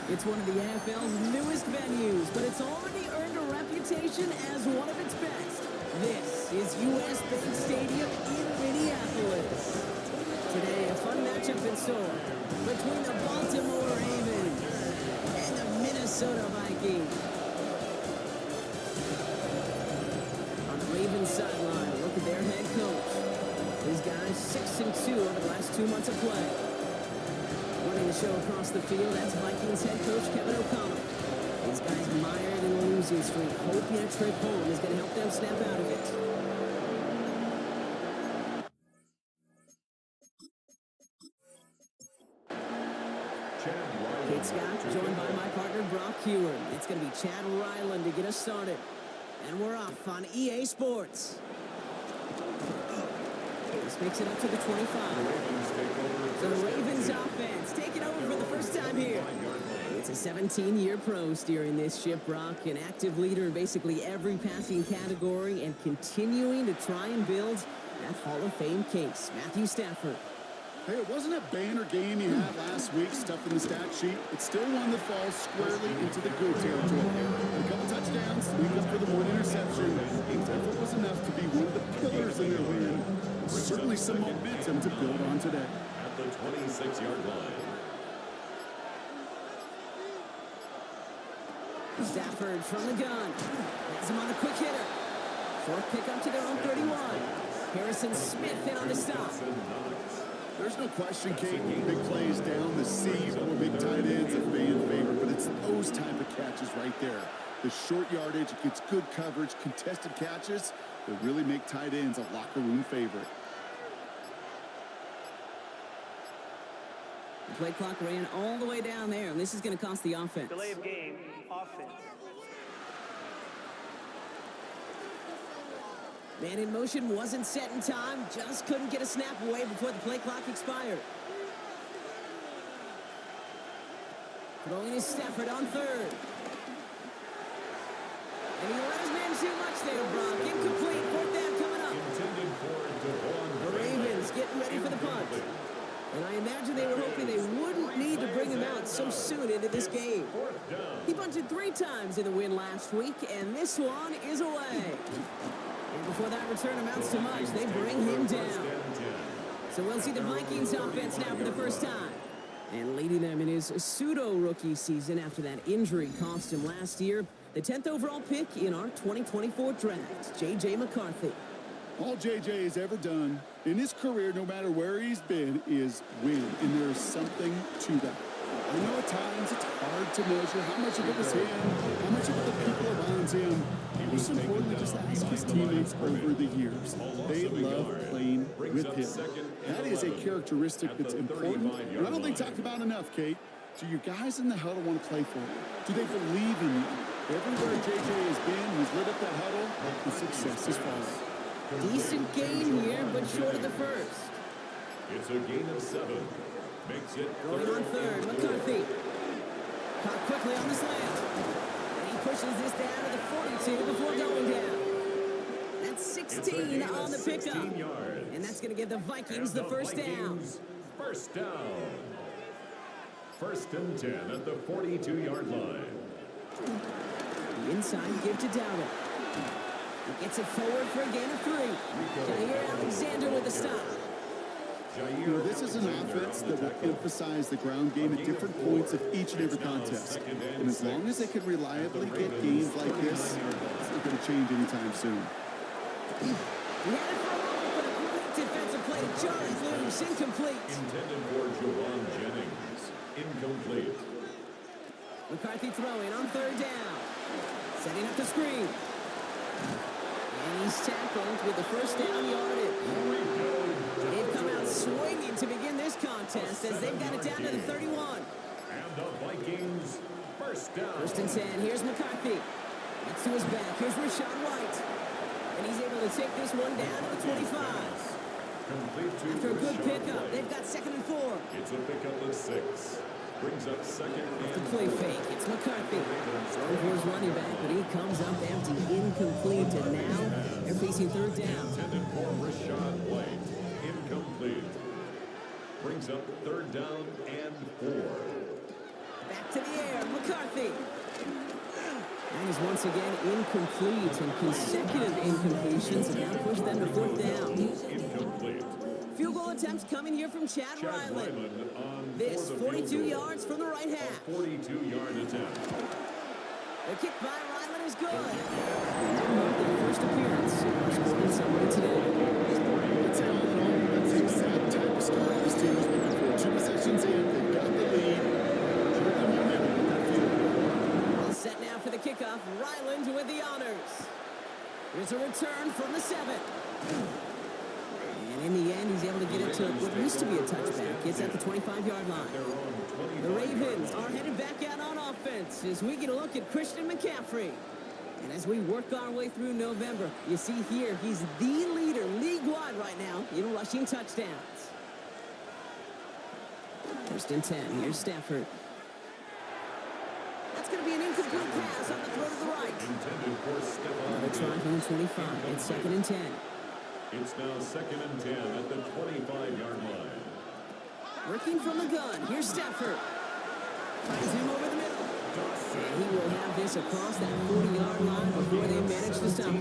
It's one of the NFL's newest venues, but it's already earned a reputation as one of its best. This is US Bank Stadium in Minneapolis. Today, a fun matchup in store between the Baltimore Ravens and the Minnesota Vikings. On the Ravens sideline, look at their head coach. These guys 6-2 over the last 2 months of play. Running the show across the field, that's Vikings head coach Kevin O'Connell. These guys mired in a losing streak, hoping a trip home is going to help them snap out of it. Kate Scott, joined by my partner Brock Hewer. It's going to be Chad Ryland to get us started. And we're off on EA Sports. This makes it up to the 25. The Ravens offense taking over for the first time here. It's a 17-year pro steering this ship, Brock, an active leader in basically every passing category and continuing to try and build that Hall of Fame case. Matthew Stafford. Hey, it wasn't a banner game you had last week, stuff in the stat sheet. It's still one that falls squarely into the good territory. A couple touchdowns, lead up for the one interception. His effort was enough to be one of the pillars in their win. Certainly some momentum to build on today. At the 26-yard line. Stafford from the gun. Has him on a quick hitter. Fourth pickup to their own 31. Harrison Smith in on the stop. There's no question, Kate, big plays down the seam or big tight ends are fan favorite, but it's those type of catches right there. The short yardage, it gets good coverage, contested catches that really make tight ends a locker room favorite. The play clock ran all the way down there, and this is going to cost the offense. Delay of game, offense. Man in motion wasn't set in time, just couldn't get a snap away before the play clock expired. Throwing is Stafford on third. And he let his man too much there, Brock. Incomplete, fourth down coming up. The Ravens getting ready for the punt. And I imagine they were hoping they wouldn't need to bring him out so soon into this game. He punted 3 times in the win last week, and this one is away. And before that return amounts to much, they bring him down. So we'll see the Vikings offense now for the first time. And leading them in his pseudo-rookie season after that injury cost him last year, the 10th overall pick in our 2024 draft, J.J. McCarthy. All J.J. has ever done in his career, no matter where he's been, is win. And there's something to that. I know at times it's hard to measure how much of it was him, how much of it the people around him. Most importantly, just ask his teammates over the years. They love playing with him. That is a characteristic that's important, and I don't think talked about enough, Kate. Do your guys in the huddle want to play for you? Do they believe in you? Everywhere J.J. has been, he's lit up that huddle, and success is following. Decent game here, but short of the first. It's a gain of 7. Makes it Going on third, McCarthy. Caught quickly on the slant. And he pushes this down to the 42 before going down. That's 16 on the pickup. And that's going to give the Vikings the first down. First down. First and 10 at the 42-yard line. The inside give to Dowdle. He gets it forward for a gain of 3. Jair Alexander with the stop. You know, this is an offense that will emphasize the ground game at different points of each and every contest. And as long as they can reliably get gains like this, it's not going to change anytime soon. He had it for a moment, but a great defensive play to Charlie loose, incomplete. Intended for Juwan Jennings. Incomplete. McCarthy throwing on third down. Setting up the screen. And he's tackled with the first down yardage. They've come out swinging to begin this contest as they've got it down to the 31. And the Vikings first down. First and 10, here's McCarthy. Next to his back, here's Rashawn White. And he's able to take this one down to the 25. After a good pickup, they've got 2nd and 4. It's a pickup of 6. Brings up 2nd and The play fake, it's McCarthy. Throwing for his running back, but he comes up empty, incomplete, and now they're facing third down. intended for Rashawn White. Incomplete. Brings up 3rd down and 4. Back to the air, McCarthy. That is once again incomplete, and consecutive incompletions have now pushed them to fourth down. Incomplete. Field goal attempts coming here from Chad Ryland. On This 42 yards from the right half. 42-yard attempt. The kick by Ryland is good. Their first appearance scoring somewhere today. It's all in all, that's the exact type of start this team was looking for. 2 possessions in, they got the lead. Driven momentum with that field goal. All set now for the kickoff. Ryland with the honors. Here's a return from the 7. And in the end, he's able to get it to what used to be a touchback. It's at the 25-yard line. The Ravens are headed back out on offense as we get a look at Christian McCaffrey. And as we work our way through November, you see here, he's the leader league-wide right now in rushing touchdowns. First and 10. Here's Stafford. That's going to be an incomplete pass on the throw to the right. Another try from the 25. It's 2nd and 10. It's now 2nd and 10 at the 25-yard line. Working from the gun. Here's Stafford. Finds him over the middle. And he will have this across that 40-yard line before they manage to stop him.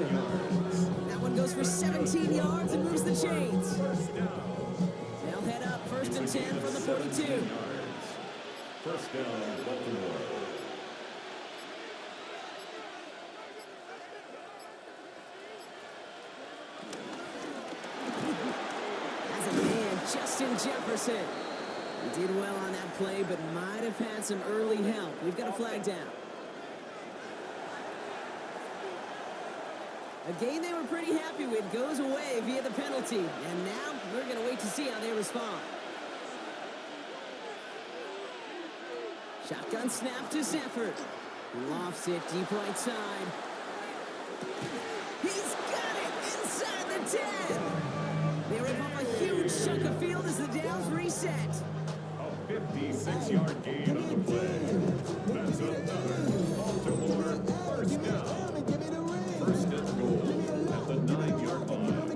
That one goes for 17 yards and moves the chains. They'll head up 1st and 10 from the 42. First down, Baltimore. Justin Jefferson. He did well on that play, but might have had some early help. We've got a flag down. A game they were pretty happy with goes away via the penalty. And now we're going to wait to see how they respond. Shotgun snap to Stafford. Lofts it deep right side. He's got it inside the 10. They rip off a huge chunk of field as the downs reset. A 56-yard gain on the play. That's another Baltimore first down. First and goal at the 9-yard line.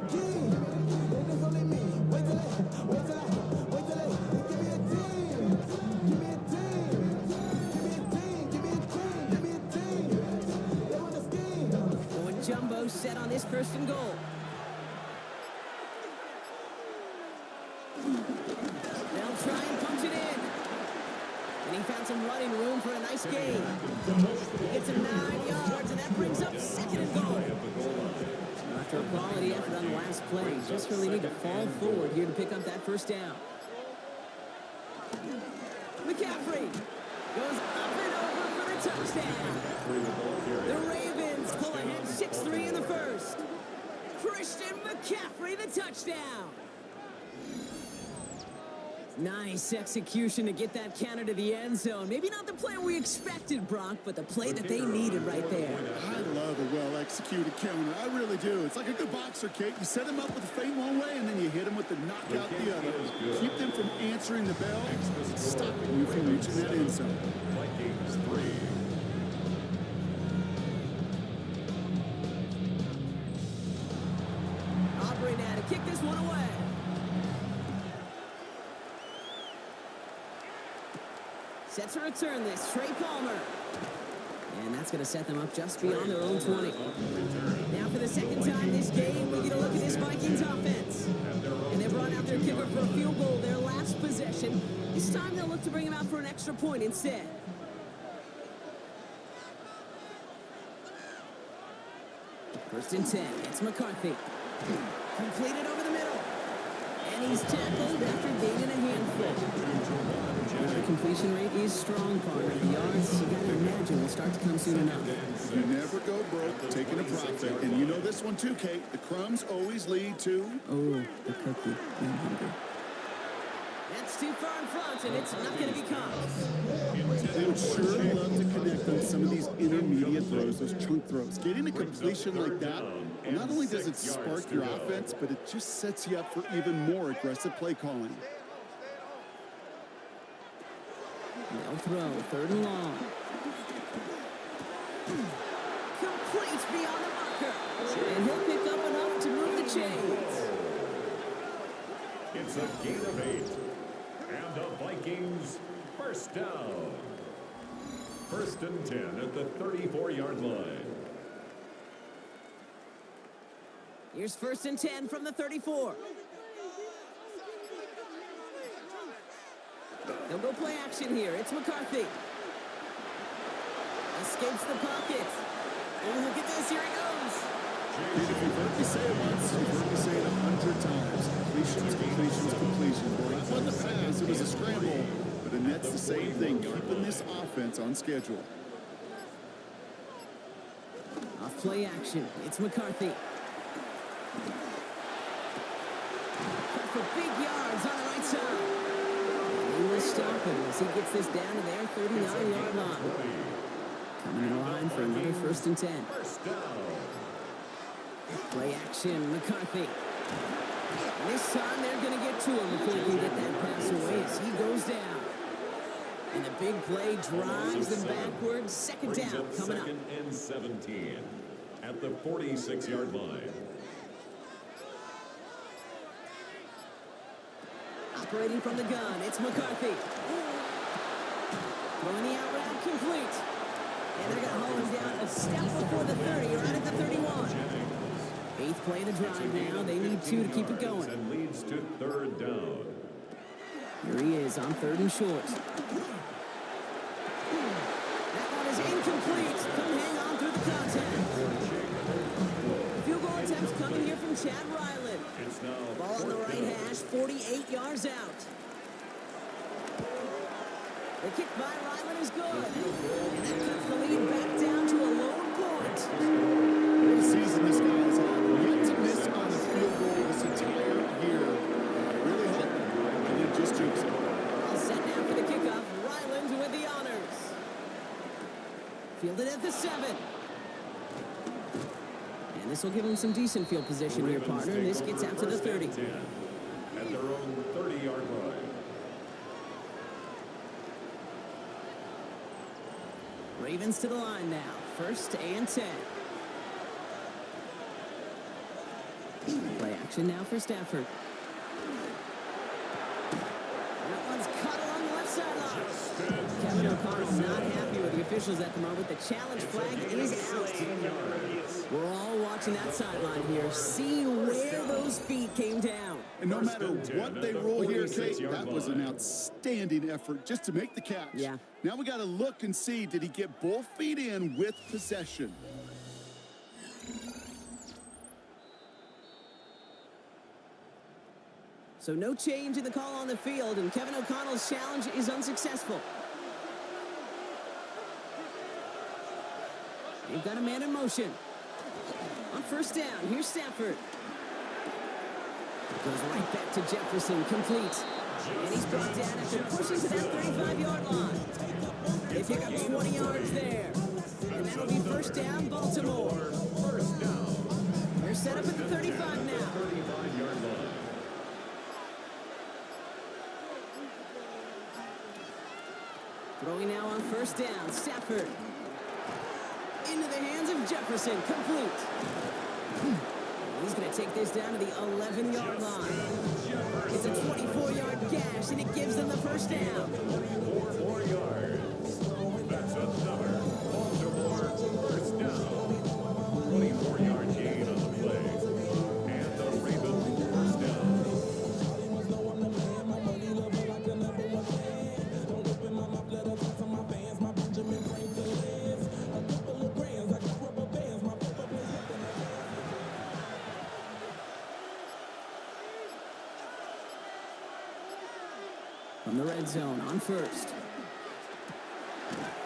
Going jumbo set on this 1st and goal. They'll try and punch it in. And he found some running room for a nice gain. He gets him 9 yards, and that brings up 2nd and goal. After a quality effort on the last play, just really need to fall forward here to pick up that 1st down. McCaffrey goes up and over for the touchdown. The Ravens pull ahead 6-3 in the 1st. Christian McCaffrey, the touchdown. Nice execution to get that counter to the end zone. Maybe not the play we expected, Brock, but the play that they needed right there. I love a well-executed counter. I really do. It's like a good boxer, Kate. You set him up with a feint one way, and then you hit him with the knockout the other. Keep them from answering the bell, stopping you from reaching that end zone. Vikings 3. Aubrey now to kick this one away. Set to return this, Trey Palmer. And that's going to set them up just beyond their own 20. Now for the 2nd time this game, we get a look at this Vikings offense. And they brought out their kicker for a field goal their last possession. This time they'll look to bring him out for an extra point instead. First and 10, it's McCarthy. Completed over the middle. And he's tackled after gaining a handful. The completion rate is strong, partner. The yards, you got to imagine, will start to come soon enough. You never go broke taking a profit. And you know this one too, Kate. The crumbs always lead to... Oh, the cookie. That's too far in front, and it's not going to be caught. They would sure love to connect on some of these intermediate throws, those chunk throws. Getting a completion like that, not only does it spark your offense, but it just sets you up for even more aggressive play calling. They'll throw, 3rd and long. Complete beyond the marker. And he'll pick up enough to move the chains. It's a gain of 8. And the Vikings first down. First and 10 at the 34-yard line. Here's first and 10 from the 34. They'll go play action here. It's McCarthy. Escapes the pocket. Oh, look at this. Here he goes. Dude, if you've heard me say it once, you've heard me say it 100 times. Completions, completions, completions. Well, that wasn't a pass. It was a scramble. But then that's the same thing, keeping this offense on schedule. Off play action. It's McCarthy. Cut for big yards on the right side. He will stop him as he gets this down to their 39-yard line. Coming in line for another first and 10. First down. Play action, McCarthy. And this time they're going to get to him before he can get that pass away as he goes down. And the big play drives them backwards. Second down coming up. Second and 17 at the 46-yard line. Operating from the gun, it's McCarthy. Throwing the out route complete. And they're going to haul him down a step before the 30, right at the 31. Eighth play of the drive now. They need two to keep it going. And leads to third down. Here he is on third and short. That one is incomplete. Couldn't hang on through the contact. Field goal attempts coming here from Chad Ryland. It's now Ball on the right hash, 48 yards out. The kick by Ryland is good. And that cuts the lead back down to a lower point. What a season this guy has had. Yet to miss on a field goal this entire year. Really hope I didn't just jinx it. All set now for the kickoff. Ryland with the honors. Fielded at the 7. And this will give him some decent field position here, partner. And this gets out to the 30. At their own 30-yard line. Ravens to the line now. First and 10. Play action now for Stafford. That one's cut along the left sideline. Kevin O'Connell not happy with the officials at the moment. The challenge flag is out. We're all watching that sideline here, seeing where those feet came down. And no matter what they rule here, Kate, that was an outstanding effort just to make the catch. Yeah. Now we got to look and see, did he get both feet in with possession? So no change in the call on the field, and Kevin O'Connell's challenge is unsuccessful. They've got a man in motion. On first down, here's Stafford. Goes right back to Jefferson, complete. And he's brought down after pushing to that 35-yard line. They pick up 20 yards there. And that'll be first down, Baltimore. First down. They're set up at the 35 now. 35-yard line. Throwing now on first down, Stafford. Into the hands of Jefferson, complete. He's going to take this down to the 11-yard line. It's a 24-yard gash, and it gives them the first down. 4 more yards. That's another Baltimore first down. 24-yard gain on the play. And the Ravens first down. From the red zone, on first.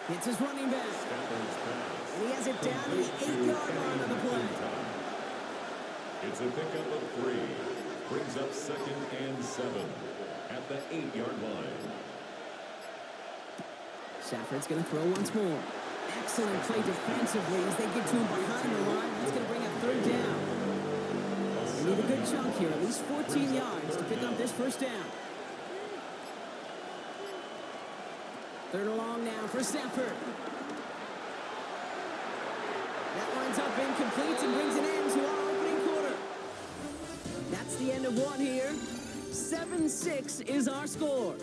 It's his running back. And he has it down to the 8-yard line of the play. It's a pickup of 3. Brings up second and 7 at the 8-yard line. Stafford's going to throw once more. Excellent play defensively as they get to him behind the line. That's going to bring up third down. They need a good chunk here, at least 14 yards to pick up this first down. Third and long now for Stafford. That line's up incomplete and brings an end to our opening quarter. That's the end of one here. 7-6 is our score.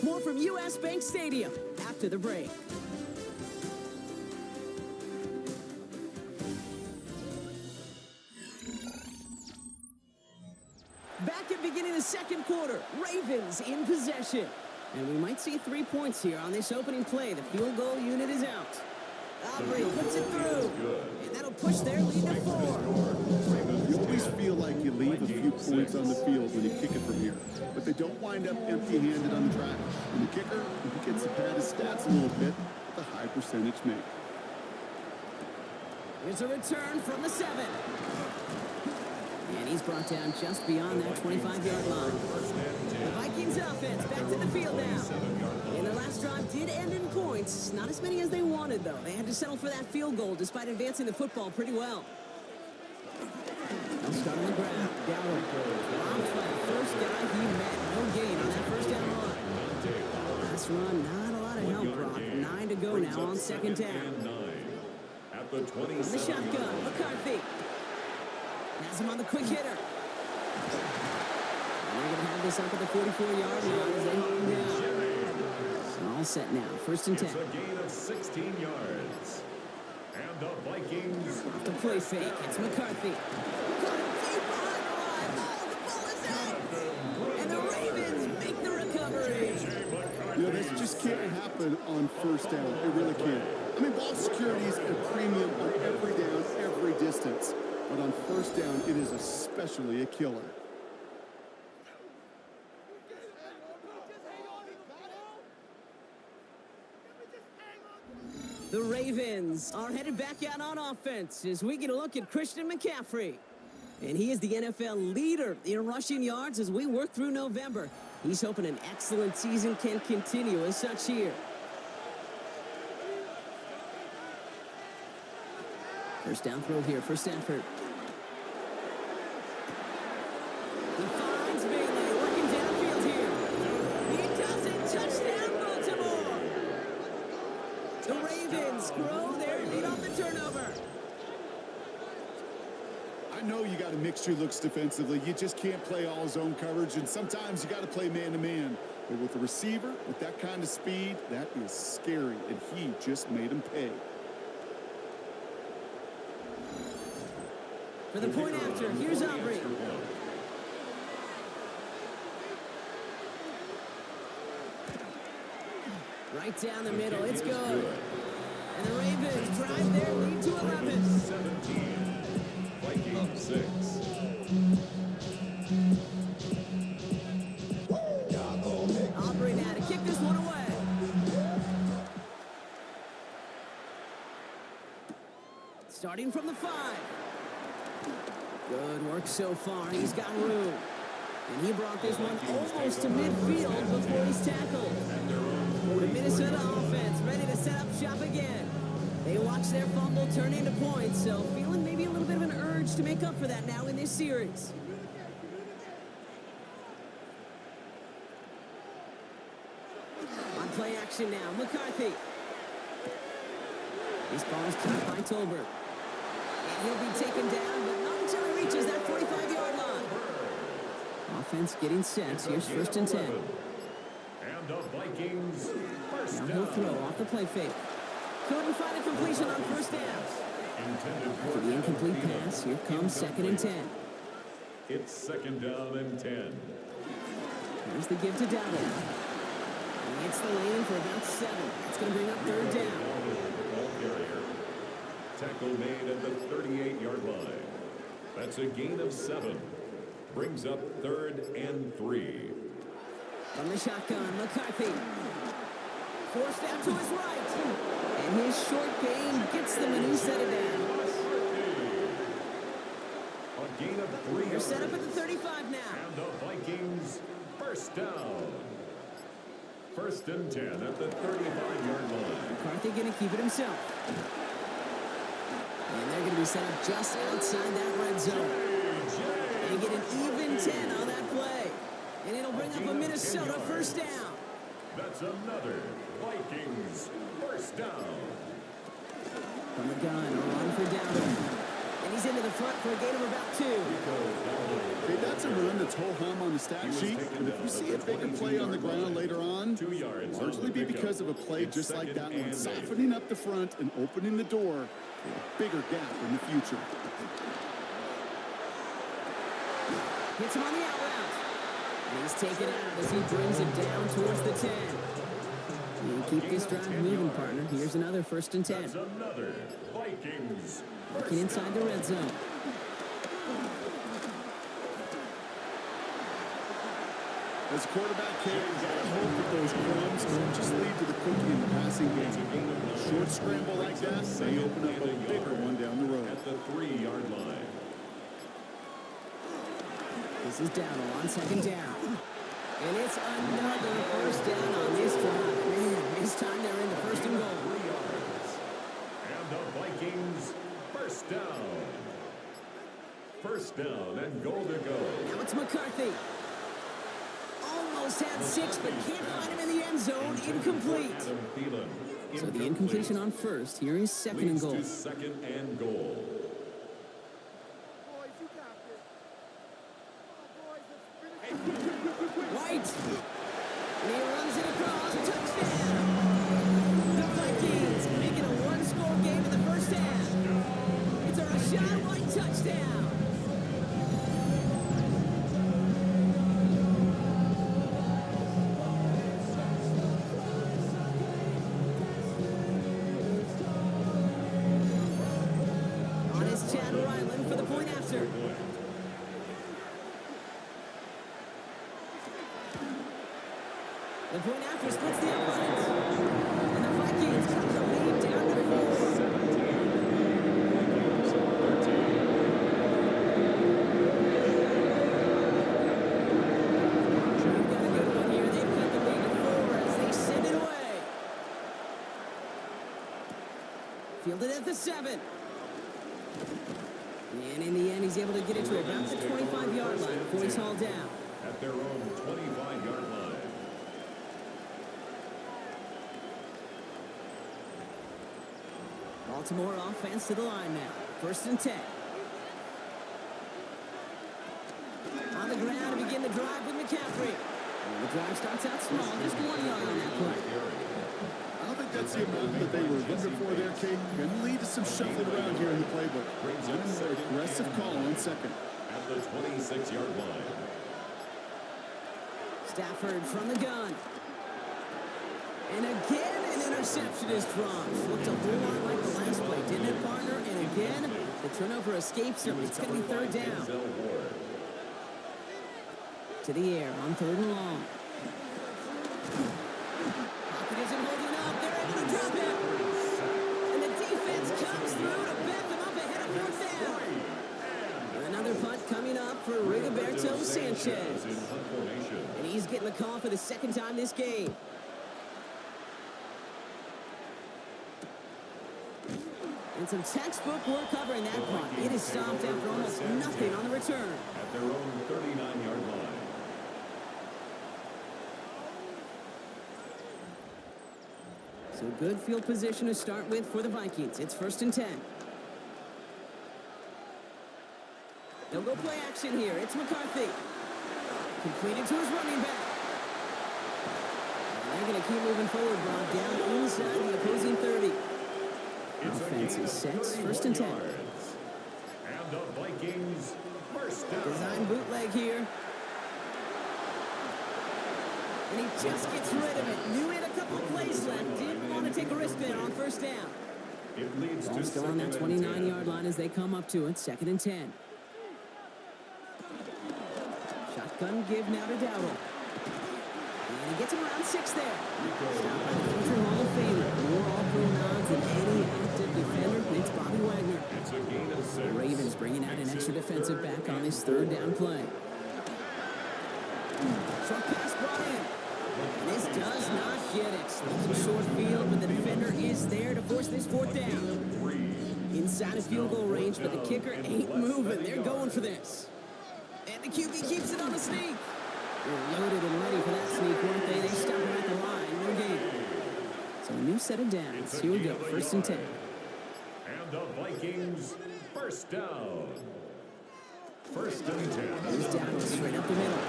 More from U.S. Bank Stadium after the break. Back at beginning of the second quarter, Ravens in possession. And we might see 3 points here on this opening play. The field goal unit is out. Aubrey puts it through. And that'll push their lead to 4. You always feel like you leave a few points on the field when you kick it from here. But they don't wind up empty-handed on the track. And the kicker, he gets to pad his stats a little bit with a high percentage make. Here's a return from the 7. And he's brought down just beyond that 25-yard line. The Vikings offense back to the field now. And their last drive did end in points. Not as many as they wanted, though. They had to settle for that field goal despite advancing the football pretty well. They'll start on the ground. Gallup. Round flat. First guy he met. No gain on that first down run. Last run, not a lot of help, Brock. 9 to go now on second down. At the From the shotgun, McCarthy. Has him on the quick hitter. And they're going to have this up at the 44-yard line as they hold him down. All set now. First and 10. It's a gain of 16 yards. And the Vikings. Off the play fake. It's McCarthy. Caught him deep behind the line. Oh, the ball is out. And the Ravens make the recovery. You know, this just can't happen on first down. It really can't. I mean, ball security is a premium on every down, every distance. But on first down, it is especially a killer. The Ravens are headed back out on offense as we get a look at Christian McCaffrey. And he is the NFL leader in rushing yards as we work through November. He's hoping an excellent season can continue as such here. First down throw here for Stafford. He finds Bailey working downfield here. He does it. Touchdown, Baltimore. The Ravens grow their lead off the turnover. I know you got a mixture looks defensively. You just can't play all zone coverage, and sometimes you got to play man-to-man. But with a receiver, with that kind of speed, that is scary, and he just made him pay. For the point after, here's Aubrey. Right down the middle, it's good. And the Ravens drive their lead to 11. 17. Vikings 6. Aubrey now to kick this one away. Starting from the 5. Good work so far. He's got room. And he brought this one almost to midfield before he's tackled. The Minnesota offense ready to set up shop again. They watch their fumble turn into points, so feeling maybe a little bit of an urge to make up for that now in this series. On play action now, McCarthy. This ball is caught by Tolbert. And he'll be taken down, but not until he reaches that 45-yard line. Offense getting set. Here's first and 10. And the Vikings first Now down. he'll throw off the play fake. Couldn't find a completion on first down. After the incomplete pass, here comes second and 10. It's second down and 10. Here's the give to Dalvin. He hits the lane for about 7. That's going to bring up third down. Ball carrier. Tackle made at the 38-yard line. That's a gain of 7. Brings up third and 3. From the shotgun, McCarthy. Forced out to his right. And his short gain gets them a new set of downs. A gain of 3. They're set up at the 35 now. And the Vikings first down. First and 10 at the 35-yard line. McCarthy going to keep it himself. And they're going to be set up just outside that red zone. And get an even 10 on that play. And it'll bring up a Minnesota first down. That's another Vikings first down. From the gun, a run for Dalvin. And he's into the front for a gain of about 2. Okay, that's a run that's ho-hum on the stat sheet, but if you see a bigger play on the ground later on, 2 yards. largely be because of a play just like that one, softening up the front and opening the door for a bigger gap in the future. Hits him on the out route. And he's taken out as he brings it down towards the 10. You keep this drive moving, partner. Here's another 1st and 10. That's another Vikings. Looking inside the red zone. As a quarterback, Kate, you gotta hope that those crumbs don't just lead to the cookie in the passing game. A short scramble like that may open up a bigger one down the road. At the 3-yard line. This is Dowdle on 2nd down. And it's another 1st down on this drive. Man, this time they're in the 1st and goal. 3 yards. And the Vikings 1st down. 1st down and goal to go. Now it's McCarthy. Almost had 6, but can't find him in the end zone. Incomplete. Adam Thielen. So the incompletion on 1st. Here is 2nd and Leads goal. to 2nd and goal. White. And he runs it across. Touchdown. The Vikings make it a 1-score game in the 1st half. It's a Rashad White touchdown. On is Chad Ryland for the point after. The point after splits the uprights. And the Vikings cut the lead down to 4. 17. Vikings 13. We've got a good one here. They've cut the lead to 4 as they send it away. Fielded at the 7. And in the end, he's able to get it to about the 25-yard line before he's hauled down. At their own 25-yard line. Baltimore offense to the line now. 1st and 10. On the ground to begin the drive with McCaffrey. And the drive starts out small, just 1 yard on that play. I don't think that's the amount that they were looking for there, Kate. Going to lead to some shuffling around here in the playbook. Brings An up 2nd aggressive and call on 2nd. at the 26-yard line. Stafford from the gun. And again, an interception is dropped. Looked a whole lot like the last play, didn't it, partner? And again, the turnover escapes him. It's going to be 3rd down. To the air on 3rd and long. Pocket isn't holding up. They're able to drop it. And the defense comes through to back them up ahead of 4th down. Another punt coming up for Rigoberto Sanchez. And he's getting the call for the 2nd time this game. And some textbook work covering that punt. It is stopped after almost nothing on the return. At their own 39-yard line. So good field position to start with for the Vikings. It's 1st and 10. They'll go play action here. It's McCarthy. Completed to his running back. And they're going to keep moving forward, Rob, down inside the opposing 30. Offense is set. 1st and 10. And the Vikings 1st down. Design bootleg here. And he just gets rid of it. Knew he had a couple of plays left. Didn't want to take a risk there on 1st down. It leads Ball to still on that 29-yard line as they come up to it. 2nd and 10. Shotgun give now to Dowdle. And he gets him around 6 there. Stopped by the future Hall of Famer. More all-pro nods than any active defender. It's Bobby Wagner. It's a gain of 6. The Ravens bringing out an extra defensive back on this 3rd down play. Short pass brought in. And this does not get it. Looking short field, but the defender is there to force this 4th down. Inside of field goal range, but the kicker ain't moving. They're going for this. And the QB keeps it on the sneak. They're loaded and ready for that sneak, weren't they? They stop him at the line. No gain. So a new set of downs. Here we go. 1st and 10. And the Vikings 1st down. 1st and 10. He's down straight up the middle.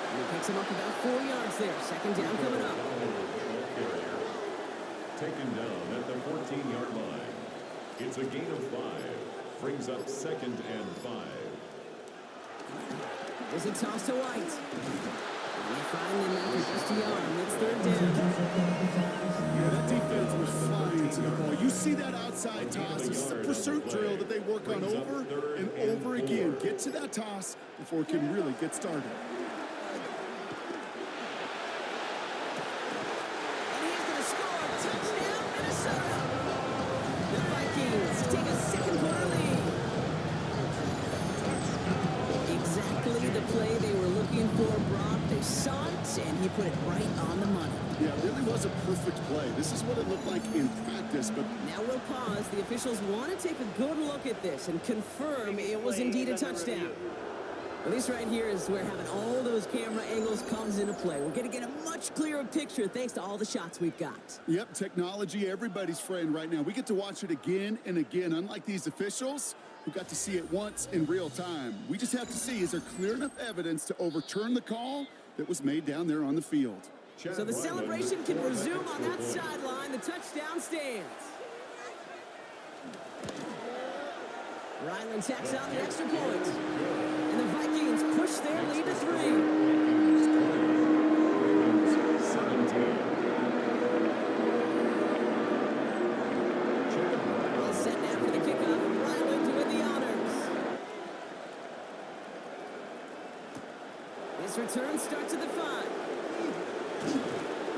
And he picks him up about 4 yards there. 2nd down coming up. Taken down at the 14-yard line. It's a gain of 5. Brings up 2nd and 5. There's a toss to White. And they finally make it just a yard, and it's third down. Yeah, that defense was flying to the ball. You see that outside toss. It's a pursuit drill that they work on over and over again. Get to that toss before it can really get started. And he's going to score. Touchdown, Minnesota. The Vikings take a second quarter lead. Exactly the play they were looking for, Brock. They saw it, and he put it right on the money. Yeah, it really was a perfect play. This is what it looked like in practice, but Now we'll pause. The officials want to take a good look at this and confirm it was indeed a touchdown. Well, this right here is where having all those camera angles comes into play. We're going to get a much clearer picture thanks to all the shots we've got. yep, technology, everybody's friend right now. We get to watch it again and again, unlike these officials who got to see it once in real time. We just have to see, is there clear enough evidence to overturn the call that was made down there on the field? So the celebration can resume on that sideline. The touchdown stands. Ryland tacks on the extra point. And the Vikings push their lead to 3. All set now for the kickoff. Ryland with the honors. This return starts at the 5.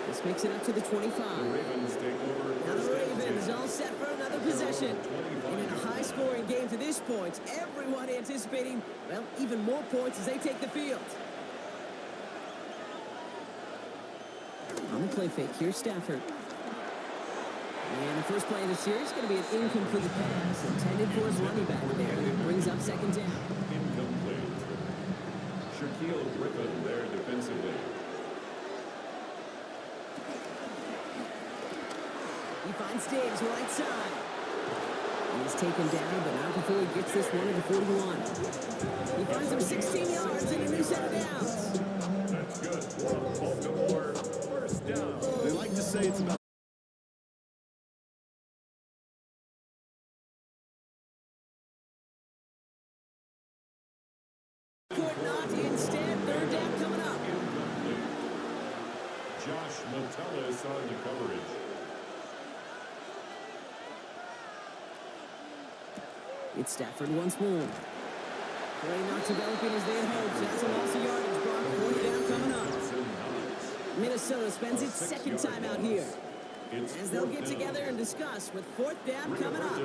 This makes it up to the 25. Now the Ravens all set for another possession. And in a high-scoring game to this point, everyone anticipating, well, even more points as they take the field. On the play fake, here's Stafford. And the first play of the series is going to be an incomplete pass intended for his running back there. It brings up second down. Incomplete. Shaquille Griffin there defensively. He finds Diggs right side. He's taken down, but not before he gets this one to the 41. He finds him 16 yards and a new set of downs. That's good for Baltimore. First down. They like to say it's about Could not, instead, third down coming up. Incomplete. Josh Metellus on the coverage. It's Stafford once more. Play not developing as they had hoped. That's a loss of yardage, Brock. Fourth down coming up. Minnesota spends its second time out here. As they'll get together and discuss with fourth down coming up.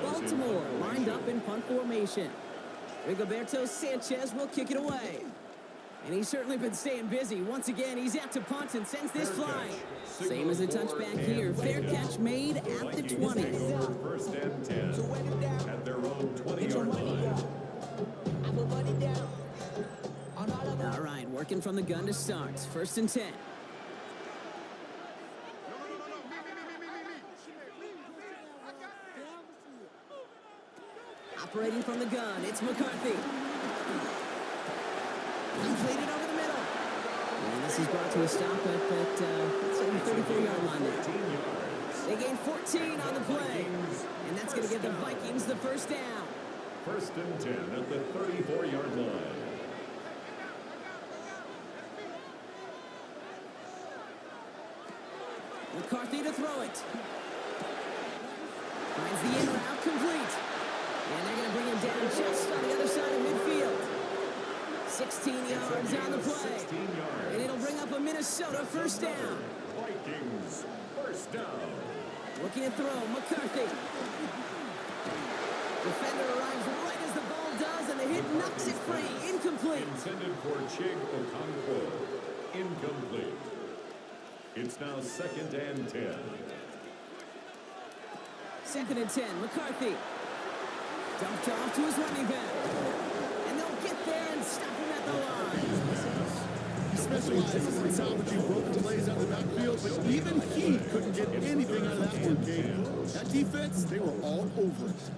Baltimore lined up in punt formation. Rigoberto Sanchez will kick it away. And he's certainly been staying busy. Once again, he's out to punt and sends this flying. Same as a touchback here. Fair catch made at the 20. First and 10 at their own 20-yard line. All right, working from the gun to start. First and 10. Operating from the gun, it's McCarthy. Completed over the middle. And this is brought to a stop at the 34-yard line there. They gain 14 on the play. And that's going to give the Vikings the first down. First and 10 at the 34-yard line. McCarthy to throw it. Finds the in route complete. And they're going to bring him down just on the other side of midfield. 16 yards on the play. 16 yards. And it'll bring up a Minnesota first down. Vikings first down. Looking to throw, McCarthy. Defender arrives right as the ball does, and the hit knocks it free. Incomplete. Intended for Chig Okonkwo. Incomplete. It's now second and 10. Second and 10, McCarthy. Dumped off to his running back. And they'll get there and stop him at the line. He specializes in salvaging broken plays out of the backfield, but even he couldn't get anything out of that one, Gabe. That defense, they were all over it.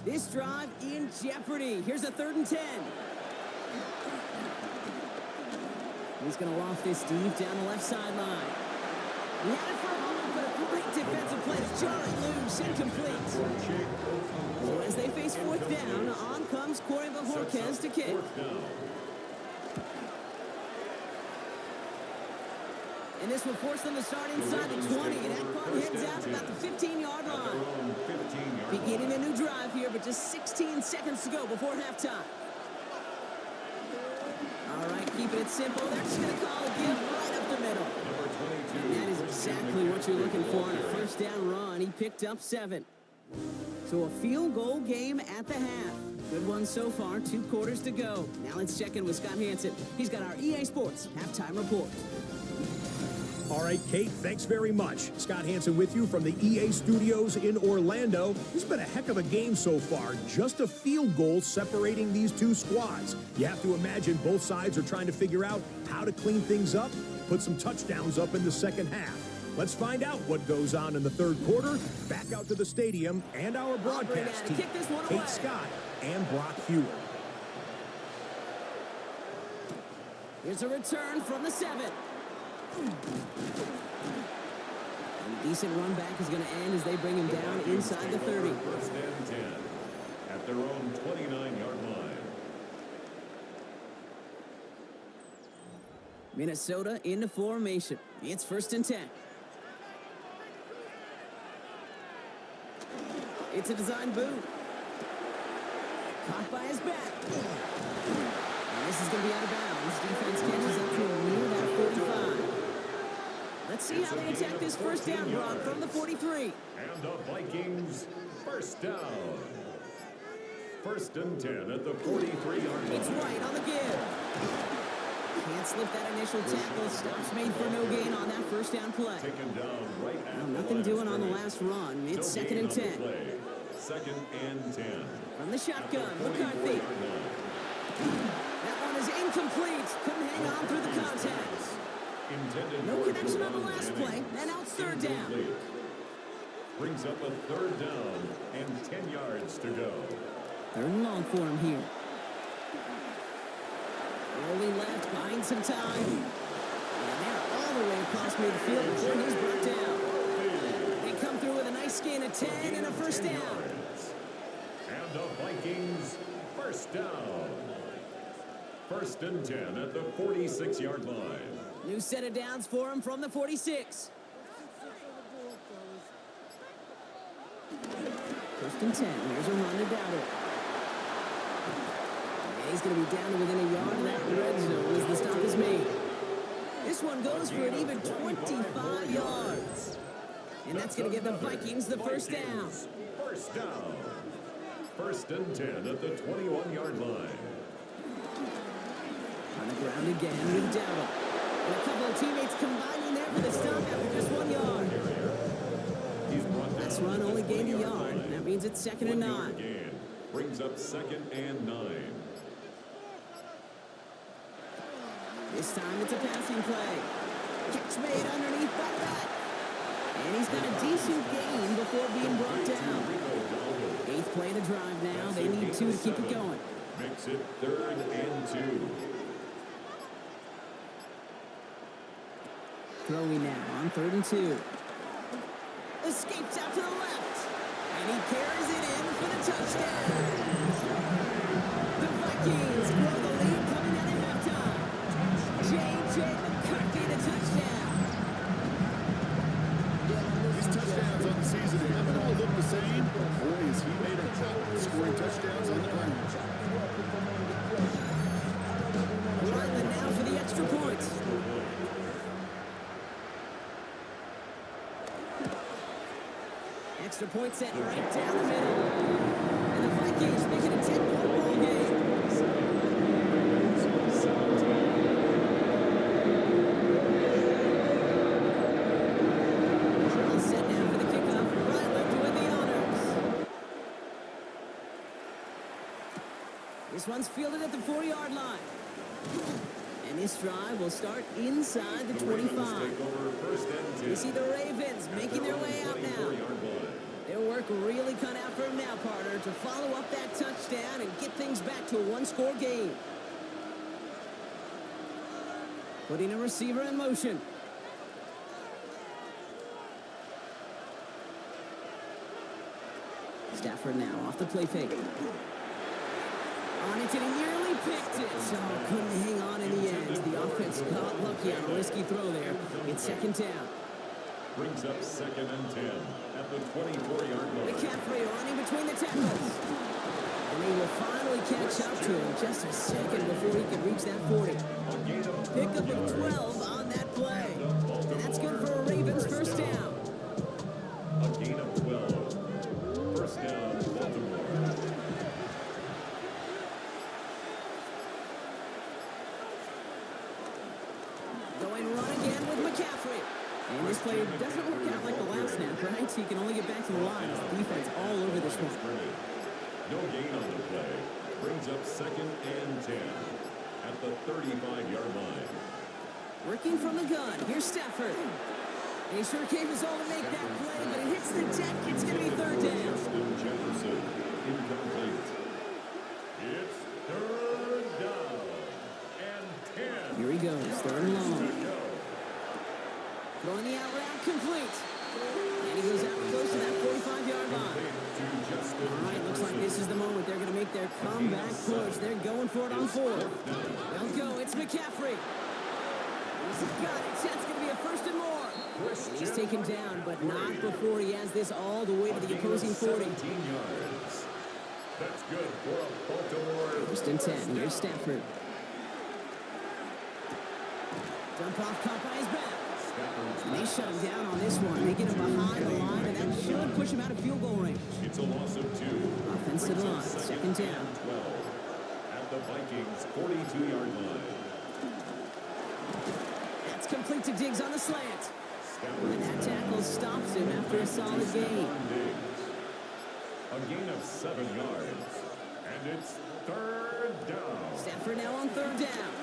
This drive in jeopardy. Here's a third and 10. He's going to loft this deep down the left sideline. He had it for a moment, but a great defensive play to jar it loose, incomplete. So as they face fourth down, on comes Corey Bajorquez to kick. And this will force them to start inside the 20. And that punt heads out about the 15-yard line. Beginning a new drive here, but just 16 seconds to go before halftime. All right, keeping it simple. They're just going to call a give right up the middle. And that is exactly what you're looking for on a first down run. He picked up 7. So a field goal game at the half. Good one so far, 2 quarters to go. Now let's check in with Scott Hansen. He's got our EA Sports halftime report. All right, Kate, thanks very much. Scott Hansen with you from the EA Studios in Orlando. This has been a heck of a game so far. Just a field goal separating these two squads. You have to imagine both sides are trying to figure out how to clean things up, put some touchdowns up in the second half. Let's find out what goes on in the third quarter. Back out to the stadium and our broadcast team, Kate Scott and Brock Hewitt. Here's a return from the 7. And a decent run back is going to end as they bring him down inside the 30. First and 10 at their own 29-yard line. Minnesota into formation. It's first and 10. It's a design boot. Caught by his back. And this is going to be out of bounds. Defense catches up to him near that 45. Let's see how they attack this first down, Brock, from the 43. And the Vikings first down. First and 10 at the 43-yard line. It's right on the give. Can't slip that initial tackle. Stops made for no gain on that first down play. Taken down right at Well, nothing doing on the last run. It's second and 10. Second and 10. From the shotgun, McCarthy. That one is incomplete. Couldn't hang on through the contact. No connection on the last play, and out third down. Brings up a third down and 10 yards to go. Third and long for him here. Rolling left, buying some time. And they're all the way across midfield before he's brought down. They come through with a nice gain of 10 and a first down. And the Vikings first down. First and 10 at the 46-yard line. New set of downs for him from the 46. First and 10. Here's a run to Dowdle. And he's going to be down to within a yard of that red zone as the stop is made. This one goes for an even 25 yards. And that's going to give the Vikings the first down. First down. First and 10 at the 21-yard line. On the ground again with Dowdle. And a couple of teammates combining there for the stop after just 1 yard. Last run only gained a yard. And that means it's second and 9. Brings up second and 9. This time it's a passing play. Catch made underneath by back. And he's got a decent gain before being brought down. 8th play of the drive now. They need 2 to keep it going. Makes it third and 2. Throwing now on 3rd and 2. Escapes out to the left. And he carries it in for the touchdown. The Vikings grow the lead coming out at halftime. J.J. McCarthy, the touchdown. These touchdowns on the season haven't all looked the same. Boy, has he made a habit scoring touchdowns on the ground. Right now for the extra points. Extra point set right down the middle. And the Vikings make it a 10-point ball game. All set now for the kickoff. Right left with the honors. This one's fielded at the 4-yard line. And this drive will start inside the 25. You see the Ravens making their way out now. Their work really cut out for him now, partner, to follow up that touchdown and get things back to a 1-score game. Putting a receiver in motion. Stafford now off the play fake. On it, and he nearly picked it. So couldn't hang on in the end. The offense got lucky on a risky throw there. It's second down. Brings up 2nd and 10 at the 24-yard line. McCaffrey running between the tackles. And he will finally catch up to him just a second before he can reach that 40. Pickup of 12 on that play. And that's good for a Ravens first down. A gain of 12. First down, Baltimore. Going run again with McCaffrey. And this play doesn't work out like the last snap, right? So you can only get back to the line. Defense all over this one. No gain on the play. Brings up 2nd and 10 at the 35-yard line. Working from the gun. Here's Stafford. And he sure gave us all to make that play, but it hits the deck. It's going to be third down. Justin Jefferson, incomplete. It's third down and 10. Here he goes, third and long. Throwing the out route complete. And he goes out close to that 45-yard line. All right, looks like this is the moment they're going to make their comeback push. They're going for it on fourth. They'll go. It's McCaffrey. He's got it. That's going to be a first and more. And he's taken down, but not before he has this all the way to the opposing 40. That's good for a Baltimore. First and 10. Here's Stafford. Dump off caught by his back. And they shut him down on this one. They get him behind the line, and that should push him out of field goal range. It's a loss of 2. Offense to the line. Second down. 12 at the Vikings 42-yard line. That's complete to Diggs on the slant. And that tackle stops him after a solid gain. A gain of 7 yards. And it's third down. Stafford now on third down.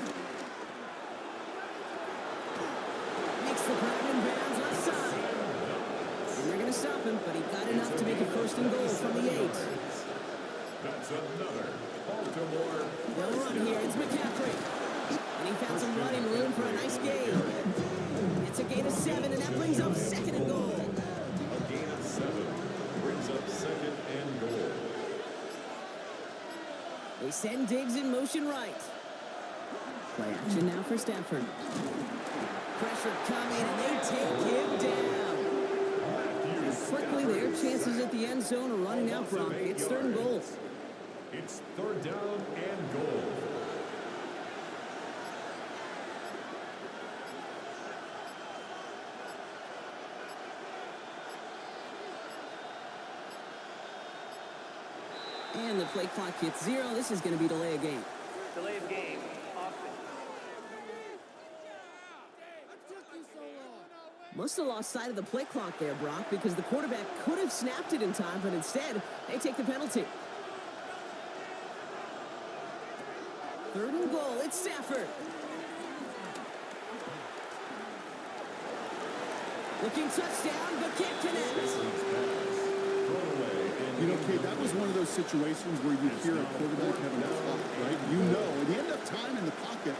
Makes the grab in bounds left side. And they're going to stop him, but he got enough to make a first and goal from the 8. That's another Baltimore. They'll run here. It's McCaffrey. And he found some running room for a nice gain. It's a gain of 7, and that brings up second and goal. A gain of 7 brings up 2nd and goal. They send Diggs in motion right. Play action now for Stafford. Pressure coming, and they take him down. And quickly, their chances at the end zone are running out, Brock. It's third and goal. It's third down and goal. And the play clock hits 0. This is going to be delay of game. Delay of game. Must have lost sight of the play clock there, Brock, because the quarterback could have snapped it in time, but instead, they take the penalty. Third and goal, it's Stafford. Looking touchdown, but can't connect. You know, Kate, that was one of those situations where you hear a quarterback having a clock, right? You know, and he ended up time in the pocket,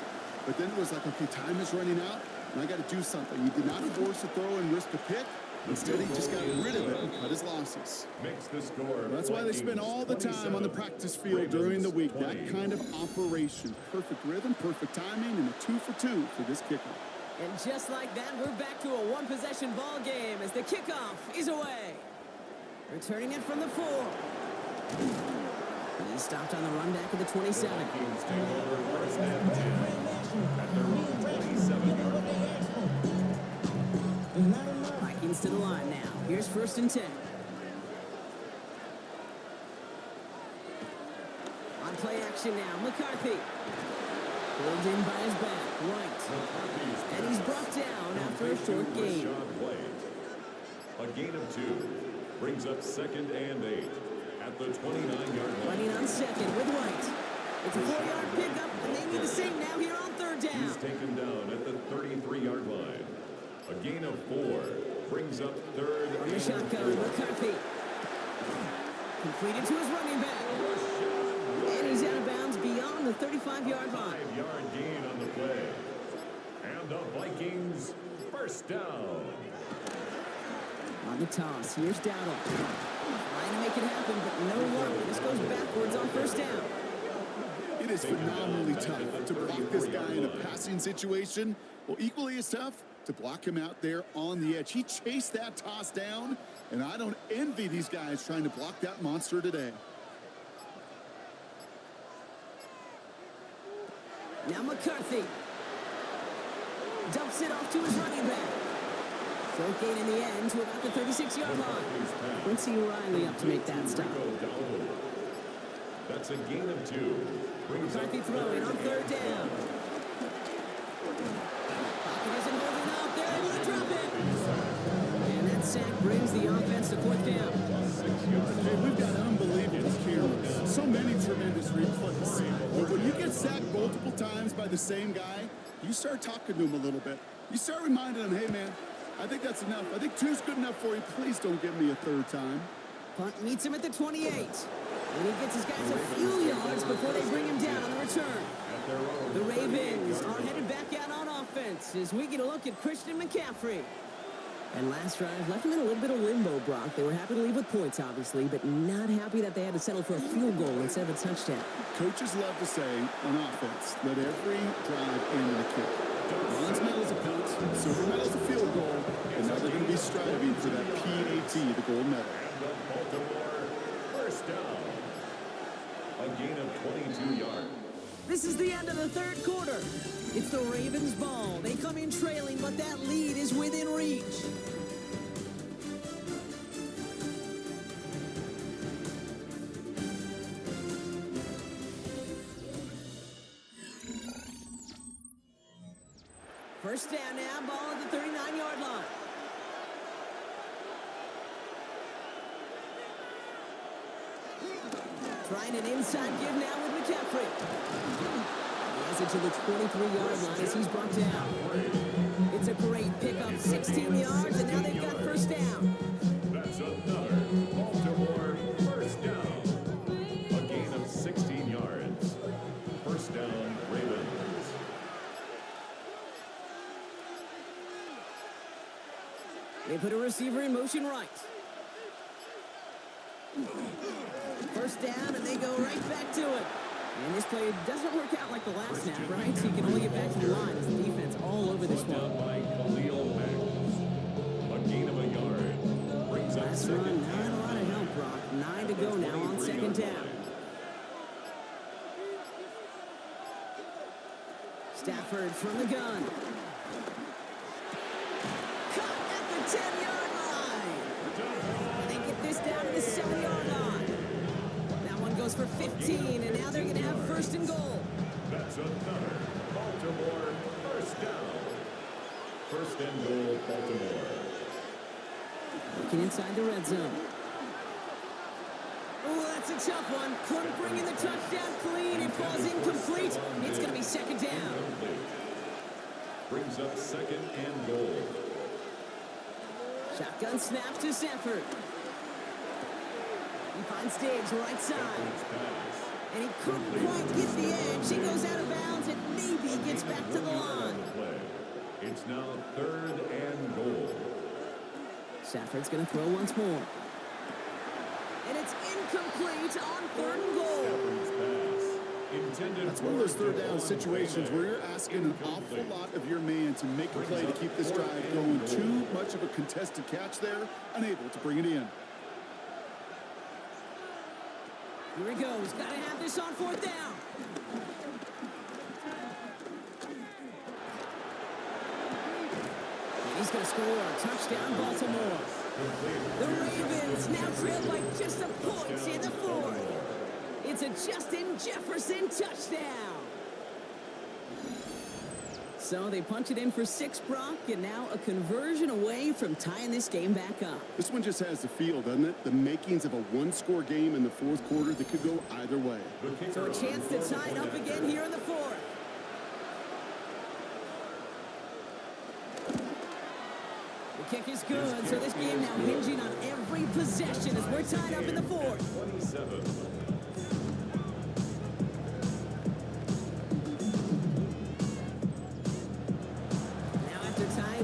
but then it was like, okay, time is running out, and I got to do something. He did not force a throw and risk a pick. Instead, he just got rid of it and cut his losses. Makes the score. That's why they spend all the time on the practice field during the week. That kind of operation. Perfect rhythm, perfect timing, and a 2 for 2 for this kickoff. And just like that, we're back to a one-possession ball game as the kickoff is away. Returning it from the 4. He stopped on the run back at the 27. Vikings take over first and 10 at their own 27-yard line. Vikings to the line now. Here's first and 10. On play action now, McCarthy. Pulled in by his back, right. And he's brought down after a short gain. A gain of 2 brings up 2nd and 8 at the 29-yard line. Running on second with White. It's a 4-yard pickup, and they need the same now here on third down. He's taken down at the 33-yard line. A gain of 4 brings up third On the and shotgun, 4. McCarthy. Completed to his running back. And he's out of bounds beyond the 35-yard line. 5-yard gain on the play. And the Vikings first down. On the toss, here's Dowdle. Trying to make it happen, but no luck. This goes backwards on first down. It is phenomenally tough to block this guy in a passing situation. Well, equally as tough to block him out there on the edge. He chased that toss down, and I don't envy these guys trying to block that monster today. Now McCarthy dumps it off to his running back. Short gain in the end to about the 36-yard line. Quincy Riley up to make that stop. That's a gain of 2. McCarthy throwing on 3rd down. Pocket isn't holding up. They're able to drop it. And that sack brings the offense to 4th down. Hey, we've got unbelievable cameras. So many tremendous replays. But when you get sacked multiple times by the same guy, you start talking to him a little bit. You start reminding him, hey, man, I think that's enough. I think 2's good enough for you. Please don't give me a 3rd time. Punt meets him at the 28. And he gets his guys a few yards before they bring him down on the return. The Ravens are headed back out on offense as we get a look at Christian McCaffrey. And last drive left them in a little bit of limbo, Brock. They were happy to leave with points, obviously, but not happy that they had to settle for a field goal instead of a touchdown. Coaches love to say on offense, let every drive end in a kick. Bronze medal is a punt, silver medal is a field goal, and now they're going to be striving for that PAT, the gold medal. Baltimore, first down. A gain of 22 yards. This is the end of the 3rd quarter. It's the Ravens' ball. They come in trailing, but that lead is within reach. First down now, ball at the 39-yard line. Trying an inside give now with McCaffrey. He has it to the 23-yard line as he's brought down. It's a great pickup, 16 yards, and now they've got first down. That's another Baltimore first down. A gain of 16 yards. First down, Ravens. They put a receiver in motion right. First down, and they go right back to it. And this play doesn't work out like the last snap, right? So you can only get back to the line as the defense all over this one. By Khalil Mack. A gain of a yard. Brings up Last second. run, not a lot of help, Brock. 9 to go now on 2nd down. Stafford from the gun. Cut at the 10-yard line. And they get this down to the 7-yard line. That one goes for 15, and now they're going to have first and goal. That's another Baltimore first down. First and goal, Baltimore. Looking inside the red zone. Oh, that's a tough one. Couldn't bring in the touchdown clean. It falls incomplete. It's going to be 2nd down. Brings up second and goal. Shotgun snap to Stafford. He finds Diggs right side. And he couldn't quite get the edge. He goes out of bounds and maybe gets back to the line. It's now 3rd and goal. Stafford's going to throw once more. And it's incomplete on 3rd and goal. That's one of those 3rd down situations where you're asking an awful lot of your man to make a play to keep this drive going. Too much of a contested catch there, unable to bring it in. Here he goes. Got to have this on 4th down. And he's going to score a touchdown, Baltimore. The Ravens now trail by just a point in the 4th. It's a Justin Jefferson touchdown. So they punch it in for 6, Brock, and now a conversion away from tying this game back up. This one just has the feel, doesn't it? The makings of a one-score game in the 4th quarter that could go either way. So a chance to tie it up again here in the 4th. The kick is good, so this game now hinging on every possession as we're tied up in the 4th. 27.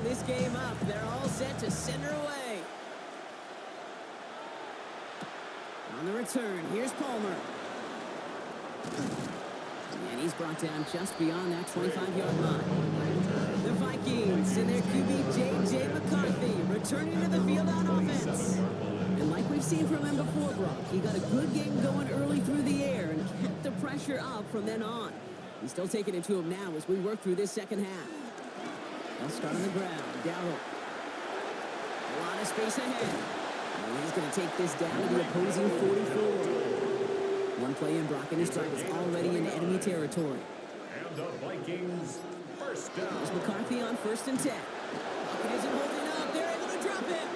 This game up, they're all set to center away. On the return, here's Palmer. And he's brought down just beyond that 25-yard line. The Vikings and their QB, J.J. McCarthy, returning to the field on offense. And like we've seen from him before, Brock, he got a good game going early through the air and kept the pressure up from then on. He's still taking it to him now as we work through this second half. They'll start on the ground. Darrell. A lot of space ahead. And he's going to take this down to the opposing 44. One play in, Brock, and his drive is already in enemy territory. And the Vikings first down. There's McCarthy on 1st and 10. Pocket isn't holding up. They're able to drop it.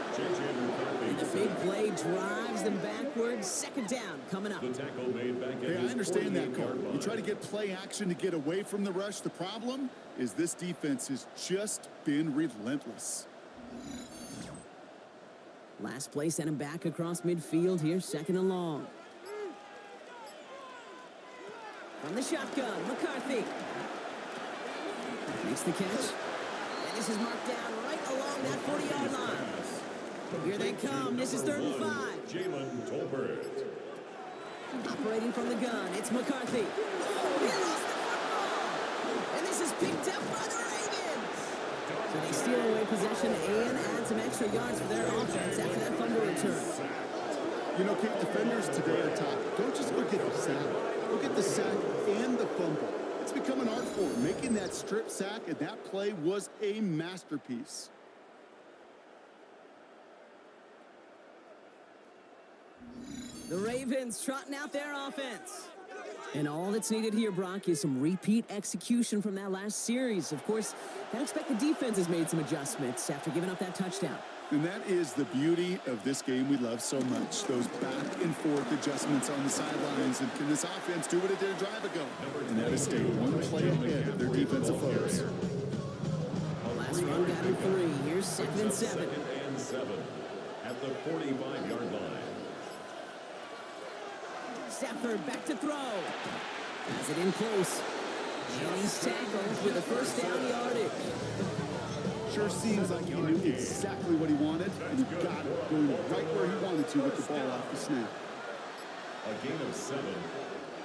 And the big play drives them backwards. 2nd down coming up. The tackle made back at Hey, I understand that, Cole. You try to get play action to get away from the rush. The problem is this defense has just been relentless. Last play sent him back across midfield here, 2nd and long. From the shotgun, McCarthy. Makes the catch. And this is marked down right along that 40-yard line. Here they come. This is 3rd and 5. Jalen Tolbert. Operating from the gun, it's McCarthy. Oh, he lost the football. And this is picked up by the Ravens. So they steal away possession and add some extra yards for their offense after that fumble return. You know, Kate, defenders today are top. Don't just go get the sack. Go get the sack and the fumble. It's become an art form. Making that strip sack and that play was a masterpiece. The Ravens trotting out their offense. And all that's needed here, Brock, is some repeat execution from that last series. Of course, I expect the defense has made some adjustments after giving up that touchdown. And that is the beauty of this game we love so much. Those back and forth adjustments on the sidelines. And can this offense do what it did a drive ago? And that is stay one play ahead of their defensive foes. Last run got him 3. Here's 2nd and 7. 2nd and 7 at the 45-yard line. Stafford back to throw. Has it in close. And he's tackled with a 1st down yardage. Sure seems like he knew exactly what he wanted, and he got it, going right where he wanted to with the ball off the snap. A gain of 7.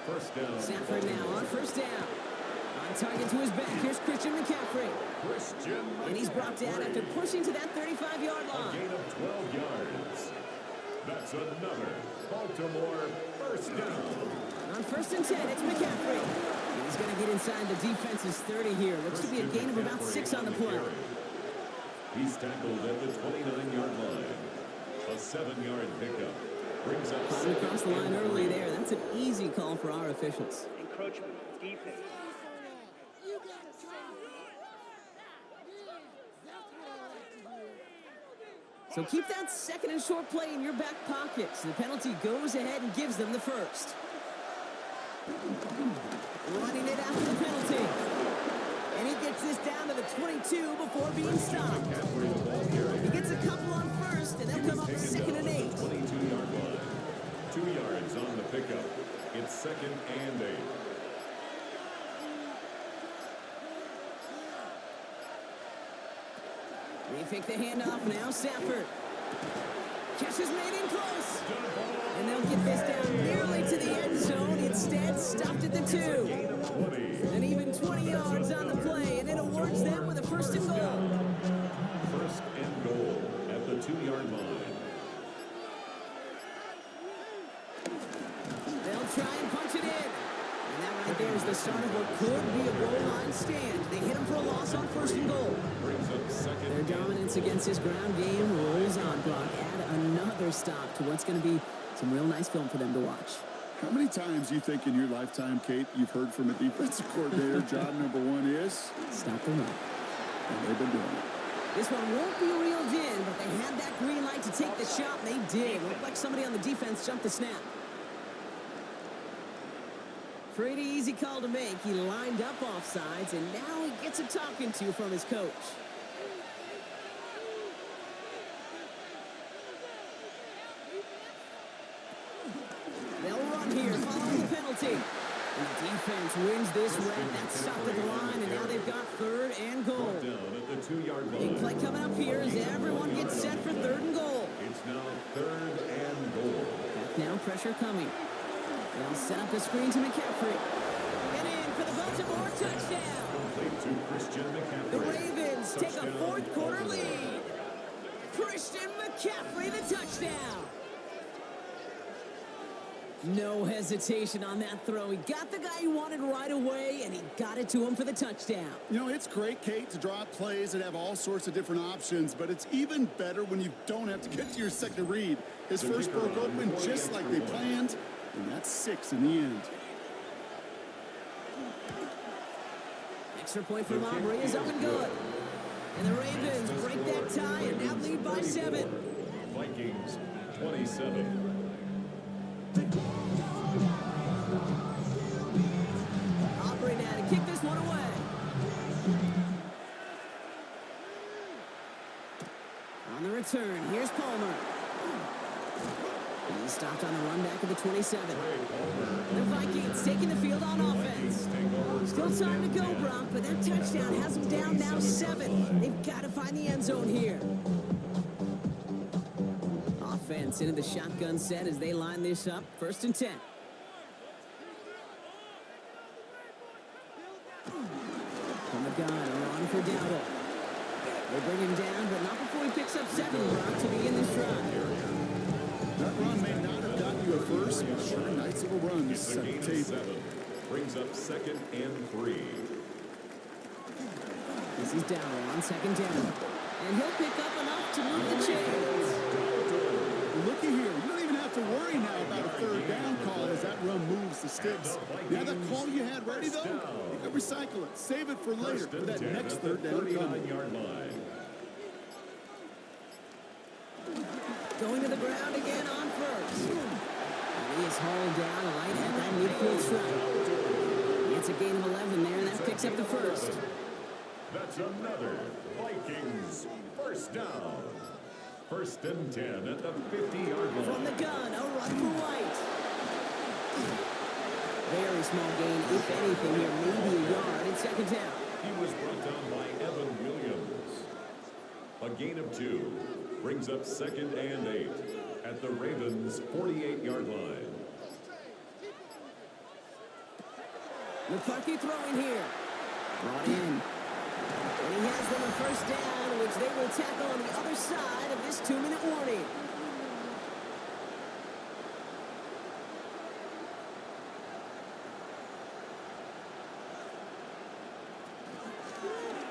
1st down. Stafford now on 1st down. On target to his back. Here's Christian McCaffrey. And he's brought down after pushing to that 35-yard A line. gain of 12 yards. That's another Baltimore 1st down. On 1st and 10, it's McCaffrey. And he's going to get inside the defense's 30 here. Looks to be a gain of about 6 on the play. He's tackled at the 29-yard line. A 7-yard pickup. Brings up Caught across the line early there. That's an easy call for our officials. Encroachment, defense. So keep that 2nd and short play in your back pocket. So the penalty goes ahead and gives them the 1st. Running it after the penalty. And he gets this down to the 22 before being stopped. He gets a couple on 1st, and they'll come up 2nd and 8. 22-yard line. 2 yards on the pickup. It's 2nd and 8. They fake the handoff now. Stafford. Catch is made in close. And they'll get this down nearly to the end zone. Instead, stopped at the 2. And even 20 yards on the play, and it awards them with a 1st and goal. 1st and goal at the 2-yard line. They'll try and punch it in. And that right there is the start of what could be a goal line stand. They hit him for a loss on 1st and goal. Brings up 2nd. Their dominance against this ground game rolls on, Brock. Add another stop to what's going to be some real nice film for them to watch. How many times do you think in your lifetime, Kate, you've heard from a defensive coordinator, job number 1 is? Stop the run. And they've been doing it. This one won't be reeled in, but they had that green light to take the shot, and they did. Looked like somebody on the defense jumped the snap. Pretty easy call to make. He lined up offsides, and now he gets a talking to from his coach. They'll run here, following the penalty. And the defense wins this red. That's stopped at the line, and now they've got 3rd and goal. Down at the 2-yard line. Big play coming up here as everyone gets set for 3rd and goal. It's now 3rd and goal. Back now, pressure coming. They'll set up the screen to McCaffrey. And in for the touchdown. Complete to Christian McCaffrey. The Ravens take a Touchdown, fourth quarter Baltimore. lead. Christian McCaffrey, the touchdown. No hesitation on that throw. He got the guy he wanted right away, and he got it to him for the touchdown. You know, it's great, Kate, to draw up plays that have all sorts of different options, but it's even better when you don't have to get to your second read. His first broke open just like they planned, and that's 6 in the end. Extra point for Aubrey is up and good. And the Ravens break that tie and now lead by 7. Vikings 27. Aubrey now to kick this one away. On the return, here's Palmer. He's stopped on the run back of the 27. The Vikings taking the field on offense. Still time to go, Brock, but that touchdown has them down now 7. They've got to find the end zone here. Offense into the shotgun set as they line this up. 1st and 10. From the gun, a run for Dowdle. They bring him down, but not before he picks up 7, Brock, to begin this drive. That run may not have gotten you a first, but sure, nice little run to It's a set the gain of table. 7. Brings up 2nd and 3. This is Dowdle on 2nd down. And he'll pick up enough to move the chains. Looky here, you don't even have to worry now about a 3rd down call as that run moves the sticks. Now that call you had ready, though, you can recycle it. Save it for later for that next 3rd down coming. 39-yard line. Going to the ground again on 1st. And he is hauled down right at that midfield stripe. It's a gain of 11 there, and that picks up the 1st. That's another Vikings 1st down. 1st and 10 at the 50-yard line. From the gun, a run for White. Very small gain, if anything, here, maybe a yard in 2nd down. He was brought down by Evan Williams. A gain of 2 brings up 2nd and 8 at the Ravens' 48-yard line. McCarthy throwing here. Brought in. And he has them a 1st down, which they will tackle on the other side of this 2-minute warning.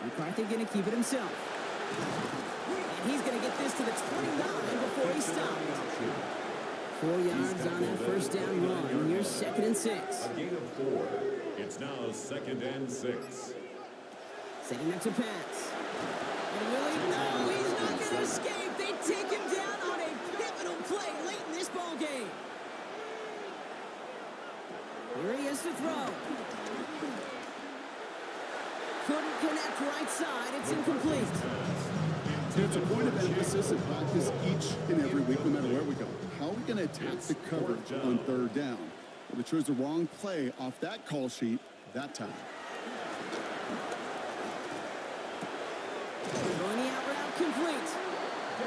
McCarthy going to keep it himself. And he's going to get this to the 29 before he stopped. 4 yards on that 1st down run. Here's 2nd and 6. A gain of 4. It's now 2nd and 6. Setting up to pass. And Willie, no, he's not going to escape. They take him down on a pivotal play late in this ball game. Here he is to throw. Couldn't connect right side. It's incomplete. It's a point of emphasis in practice each and every week, no matter where we go. How are we going to attack the coverage on 3rd down? Well, they chose the wrong play off that call sheet that time. Going the out route complete.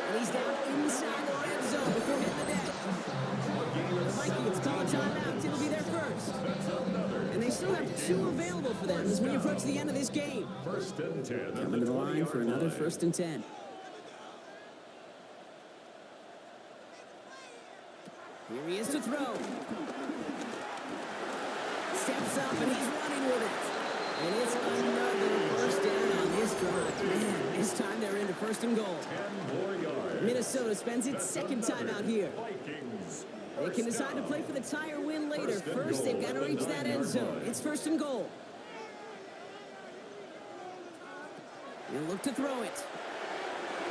And he's down inside the red zone before hitting the deck. The Vikings call a timeout. It'll be their 1st. And they still have 2 available for them as we approach the end of this game. 1st and 10. Coming to the line for another 1st and 10. Here he is to throw. Steps up and he's running with it. And it's another 1st down on this drive. Man, this time they're into 1st and goal. 10 more yards. Minnesota spends its 2nd time out here. Vikings. They can decide to play for the tie or win later. First, they've got to reach that end zone. It's 1st and goal. He'll look to throw it.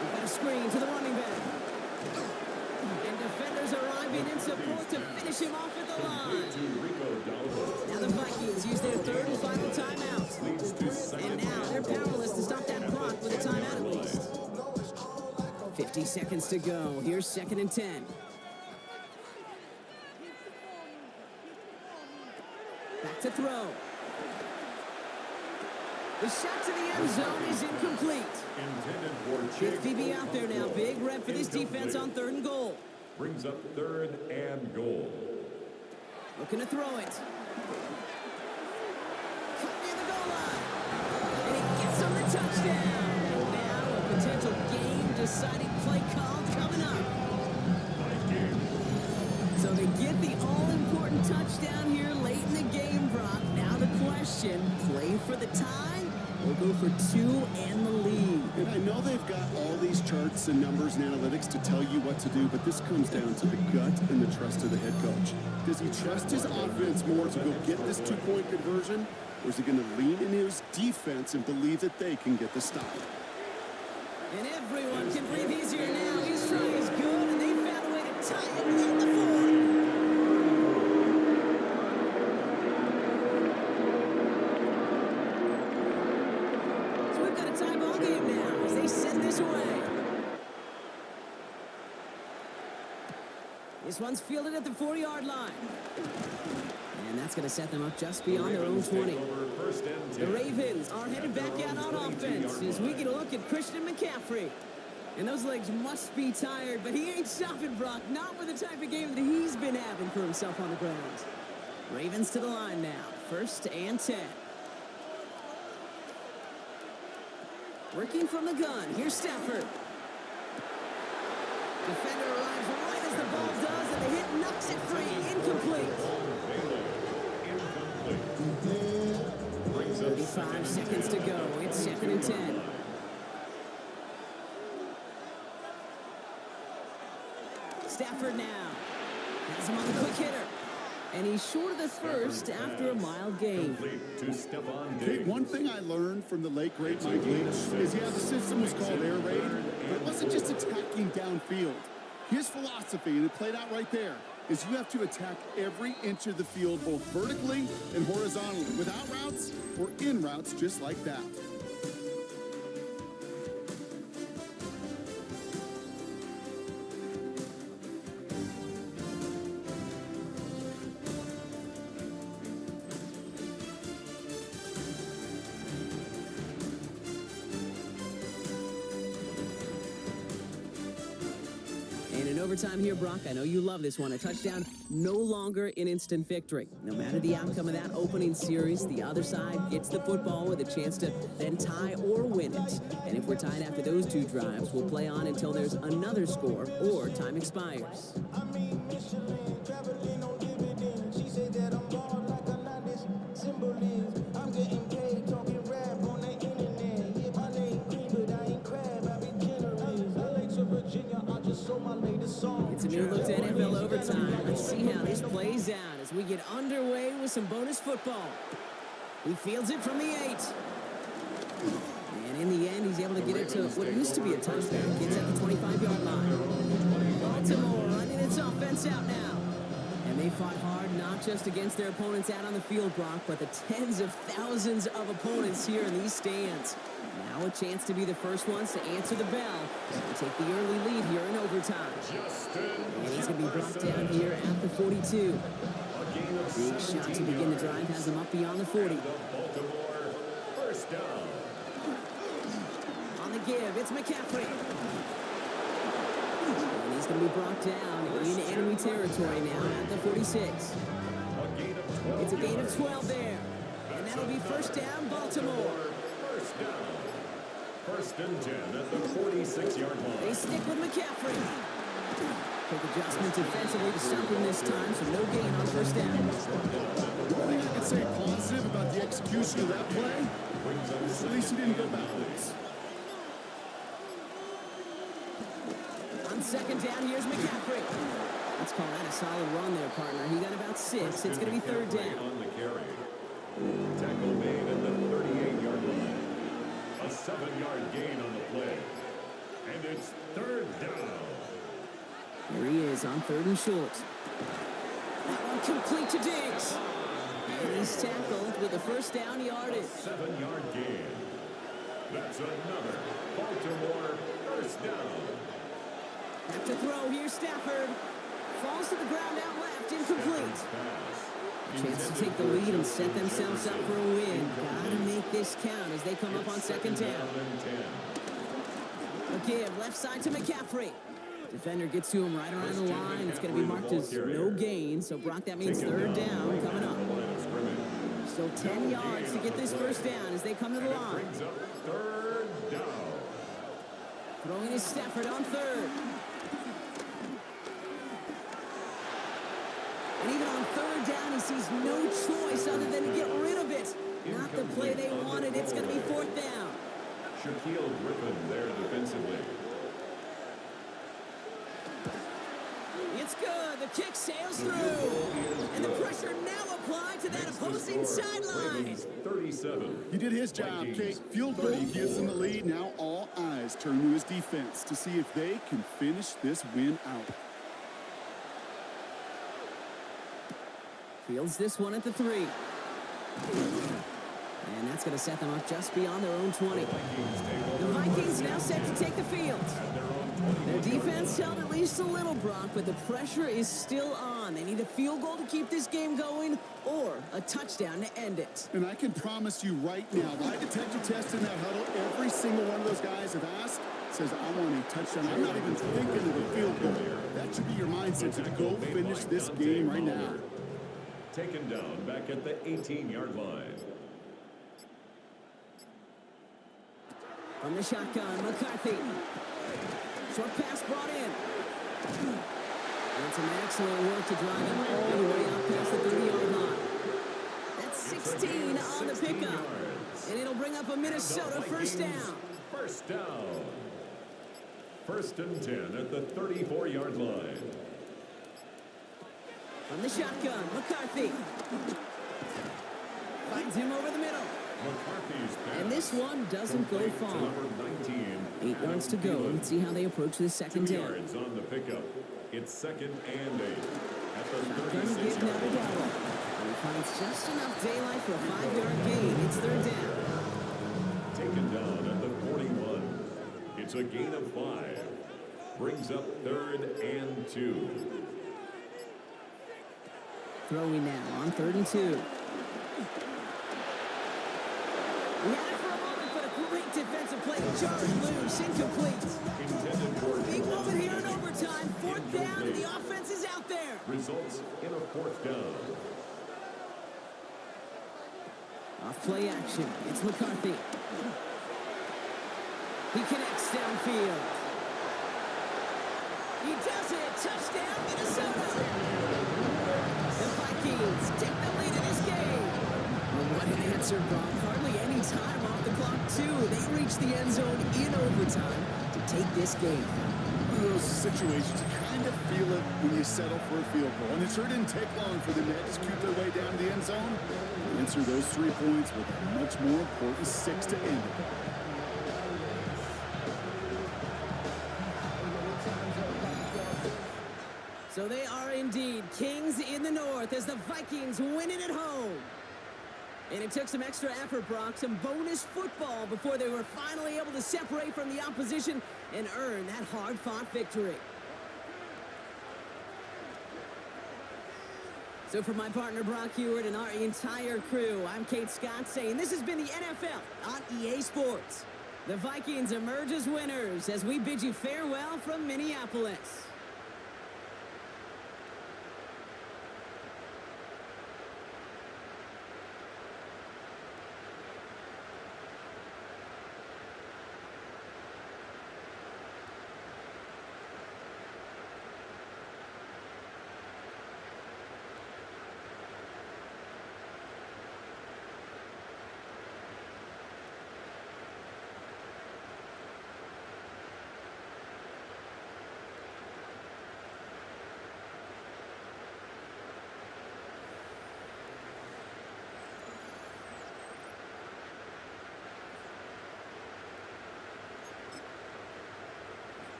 We've got a screen to the running back. And defenders arriving in support to finish him off at the line. Now the Vikings use their 3rd and final timeout. And now they're powerless to stop that clock with a timeout at least. 50 seconds to go. Here's 2nd and 10. Back to throw. The shot to the end zone is incomplete. Fifth DB out there now. Big rep for this defense on 3rd and goal. Brings up 3rd and goal. Looking to throw it. Cut near the goal line. touchdown here late in the game, Brock. Now the question, play for the tie or go for two and the lead? And I know they've got all these charts and numbers and analytics to tell you what to do, but this comes down to the gut and the trust of the head coach. Does he trust his offense more to go get this two-point conversion, or is he going to lean in his defense and believe that they can get the stop? And everyone can breathe easier now. His try is good, and they found a way to tie it at the 4. So we've got a tie ball game now as they send this away. This one's fielded at the 4-yard line. And that's going to set them up just beyond their own 20. The Ravens are headed back out on offense as we get a look at Christian McCaffrey. And those legs must be tired, but he ain't stopping, Brock. Not with the type of game that he's been having for himself on the ground. Ravens to the line now. 1st and 10. Working from the gun. Here's Stafford. Defender arrives right as the ball does, and the hit knocks it free. Incomplete. 35 seconds to go. It's 2nd and 10. Stafford now has him on the quick hitter. And he's short of the first after a mild gain. Hey, one thing I learned from the late, great Mike Leach is, the system was called air raid, but it wasn't just attacking downfield. His philosophy, and it played out right there, is you have to attack every inch of the field, both vertically and horizontally, without routes or in routes, just like that. Overtime here, Brock. I know you love this one. A touchdown, no longer an instant victory. No matter the outcome of that opening series, the other side gets the football with a chance to then tie or win it. And if we're tied after those two drives, we'll play on until there's another score or time expires. It's a new look to NFL overtime. Let's see how this plays out as we get underway with some bonus football. He fields it from the 8. And in the end, he's able to get it to what used to be a touchdown. Gets at the 25-yard line. Baltimore running its offense out now. And they fought hard not just against their opponents out on the field, Brock, but the tens of thousands of opponents here in these stands. Now a chance to be the first ones to answer the bell and take the early lead here in overtime. And he's going to be brought down here at the 42. Big shot to begin the drive has him up beyond the 40. On the give, it's McCaffrey. And he's going to be brought down in enemy territory now at the 46. It's a gain of 12 there. And that'll be 1st down, Baltimore. 1st and 10 at the 46-yard line. They stick with McCaffrey. Quick adjustment defensively to stop him this time, so no gain on 1st down. One thing I can say positive about the execution of that play, at least he didn't go backwards. On 2nd down, here's McCaffrey. Let's call that a solid run there, partner. He got about 6. It's going to be 3rd down. On the carry. Tackle made at the 38-yard line. A 7-yard gain on the play. And it's 3rd down. Here he is on 3rd and short. That one complete to Diggs. And he's tackled with a 1st down yardage. 7-yard gain. That's another Baltimore 1st down. Back to throw. Here's Stafford. Falls to the ground out left. Incomplete. A chance to take the lead and set themselves up for a win. Gotta make this count as they come up on 2nd down. A give left side to McCaffrey. Defender gets to him right around the line. It's going to be marked as no gain. So, Brock, that means 3rd down coming up. Still 10 yards to get this 1st down as they come to the line. 3rd down. Throwing is Stafford on 3rd. And even on 3rd down. He sees no choice other than to get rid of it. Not the play they wanted. It's going to be fourth down. Shaquille Griffin there defensively. It's good. The kick sails through. And the pressure now applied to that opposing sideline. Ravens 37. He did his job, Kate. Field goal gives them the lead. Now all eyes turn to his defense to see if they can finish this win out. Fields this one at the 3. And that's going to set them up just beyond their own 20. The Vikings now set to take the field. Their defense held at least a little, Brock, but the pressure is still on. They need a field goal to keep this game going or a touchdown to end it. And I can promise you right now, lie detector test in that huddle, every single one of those guys have asked says, I want a touchdown. I'm not even thinking of a field goal. That should be your mindset to go finish this game right now. Taken down back at the 18-yard line. From the shotgun, McCarthy. Short pass brought in. And some excellent work to drive him all the way up past the 30-yard line. That's 16 on the pickup. And it'll bring up a Minnesota first down. First down. 1st and 10 at the 34-yard line. From the shotgun, McCarthy. Finds him over the middle. McCarthy's pass. And this one doesn't go far. Number 19. 8 yards to go. Let's see how they approach this second 2 down. yards on the pickup. It's 2nd and 8 at the Shotgun give now 36-yard to line. Gallo. And he finds just enough daylight for a 5-yard gain. It's 3rd down. Taken down at the 41. It's a gain of 5. Brings up 3rd and 2. Throwing now on 3rd and 2. He had it for a moment, but a great defensive play. Charge loose, incomplete. Intended for Big moment here in overtime. 4th down, and the offense is out there. results in a 4th down. Off play action. It's McCarthy. He connects downfield. He does it. Touchdown, Minnesota. The Vikings take the lead in this game. Well, what an answer, Brock. Hardly any time off the clock, too. They reach the end zone in overtime to take this game. One of those situations, you kind of feel it when you settle for a field goal. And it sure didn't take long for them to execute their way down the end zone. Answer those 3 points with a much more important 6 to end it. So they are indeed kings in the north as the Vikings win it at home. And it took some extra effort, Brock, some bonus football before they were finally able to separate from the opposition and earn that hard-fought victory. So for my partner, Brock Heward, and our entire crew, I'm Kate Scott saying this has been the NFL on EA Sports. The Vikings emerge as winners as we bid you farewell from Minneapolis.